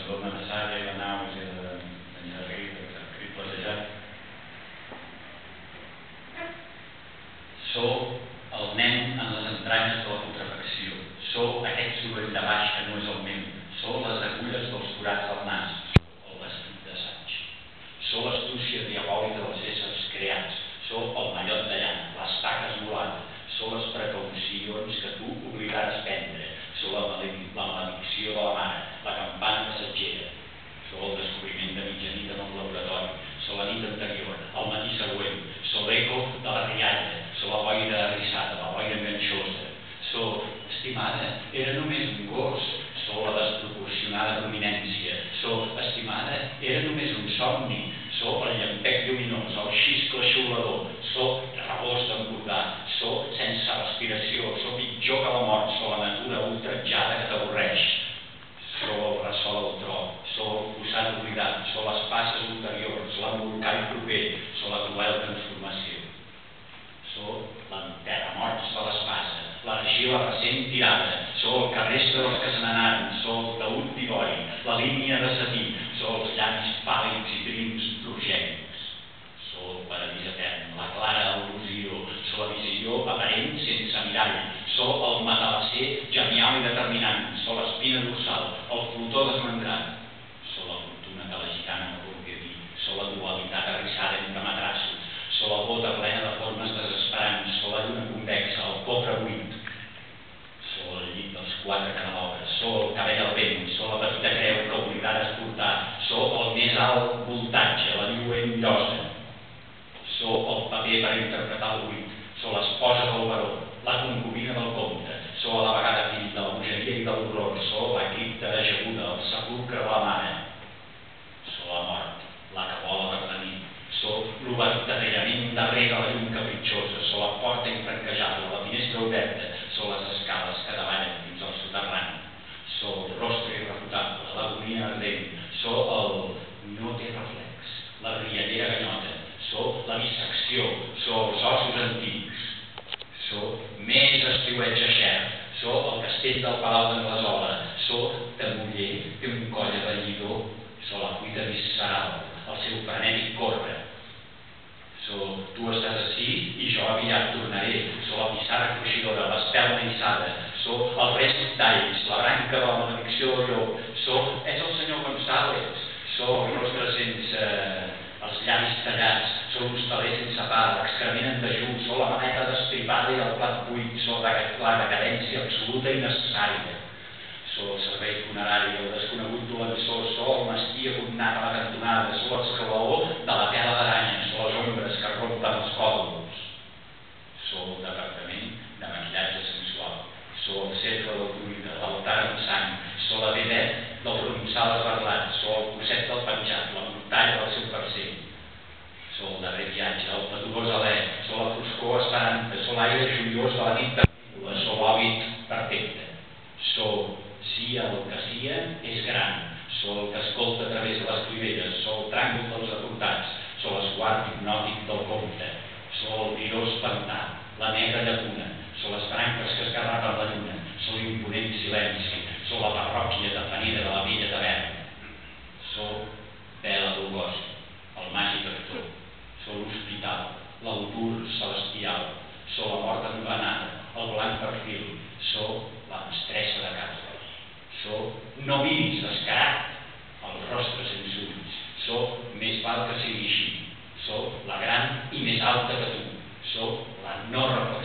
Barcelona de Sara i la Naus i de platejat. Sou el nen en les entranyes de la putrefacció. Sou aquest soroll de baix que no és el meu. Sou les agulles dels forats del nas. El vestit d'assaig. Sou l'astúcia diabòlica dels éssers creats. Sou el mallot de llana, les taques volades. Sou les precaucions que tu oblidaràs prendre. Sou la maledicció de la mare, la campana passatgera. Sou el descobriment de mitjanit en el laboratori. Sou la nit anterior, el matí següent. Sou l'eco de la rialla. Sou la boira arrissada, la boira enganxosa. Sou, estimada, era només un gos. Sou la desproporcionada prominència. Sou, estimada, era només un somni. Sou el llampec lluminós, el xiscle xiulador. Sou rebost d'Empordà. Sou sense respiració. Sou pitjor que la mort. Sou la natura ultratjada que t'avorreix. Sou el ressò del tro. Sou el fossat oblidat. Sou les passes ulteriors. L'embolcall proper. Sou la cruel transformació. Sou l'enterramorts de l'espasa, l'argila recent tirada. Sou el carrastre dels que se n'anaren. Sou el taüt d'ivori, la línia de setí. Sou els llavis pàl·lids i prims progènics. Sou el paradís etern, la clara al·lusió. Sou la visió aparent sense mirall. Sou el matalasser genial i determinant. Sou l'espina dorsal, el flotó desmembrat. Sou la fortuna que la gitana no vulgui dir. Sou la dualitat arrissada entre matrassos. Sou la bota plena de formes desesperants. Sou la lluna convexa, el cofre buit. Sou el llit dels 4 canelobres. Sou el cabell al vent. Sou la petita creu que oblidaràs portar. Sou el més alt voltatge, la lluent llosa. Sou el paper per interpretar el buit. Sou l'esposa del baró, la concubina del comte. Sou a la vegada fill de la bogeria i de l'horror. Sou la cripta ajaguda, el sepulcre de la mare. Sou la mort, la que vola per la nit. Sou l'obertallament darrere la llum capritxosa. Sou la porta infranquejable, la finestra oberta. Sou les escales que davallen fins al soterrani. Sou el rostre irrefutable, l'agonia ardent. Sou el no té reflex, la riallera ganyota. Sou la dissecció. Sou els ossos antics. Sou més estiuetge xert. Sou el castell del Palau d'Anglesola. Sou de muller, té un coll avellidor. Sou la fuita visceral, el seu frenètic córrer. Tu estàs ací i jo aviat tornaré. Sou la pissarra cruixidora, l'espelma hissada. Sou el rest d'alls, la branca de la maledicció del llop. És el senyor González. Sou el rostre sense els llavis tallats. Sou l'hostaler sense pa, l'excrement en dejú. Sou la maleta destripada i el plat buit. Sou la decadència absoluta i necessària. Sou el servei funerari, el desconegut dolençó. Sou el mastí agonat a la cantonada. Sou l'escalaó de la tela d'aranya. Sou les ombres que rompen els còdols. Sou el departament de maquillatge sensual. Sou el cercle del druida, l'altar amb sang. Sou la vedet del ronsal esberlat. Sou el cosset del penjat, la mortalla del seu farcer. Sou el darrer viatge, el peturós alè. Sou la foscor esperanta. Sou l'aire joiós de la nit terrícola. Sou l'hòbit perfecte. Sou si el que sia és gran. Sou el que escolta a través de les clivelles. Sou el tràngol dels aportats. Sou l'esguard hipnòtic del comte. Sou el virós pantà, la negra llacuna. Sou les branques que esgarrapen la lluna. Sou l'imponent silenci. Sou la parròquia tafanera de la vella taverna. Sou Bela Lugosi, el màgic actor. Sou l'hospital, l'augur celestial. Sou la mort envenenada, el blanc perfil. Sou la mestressa de casa. Sou no miris, descarat, el rostre sense ulls. Sou més val que sigui així. Sou la gran i més alta que tu. Sou la no reflexió.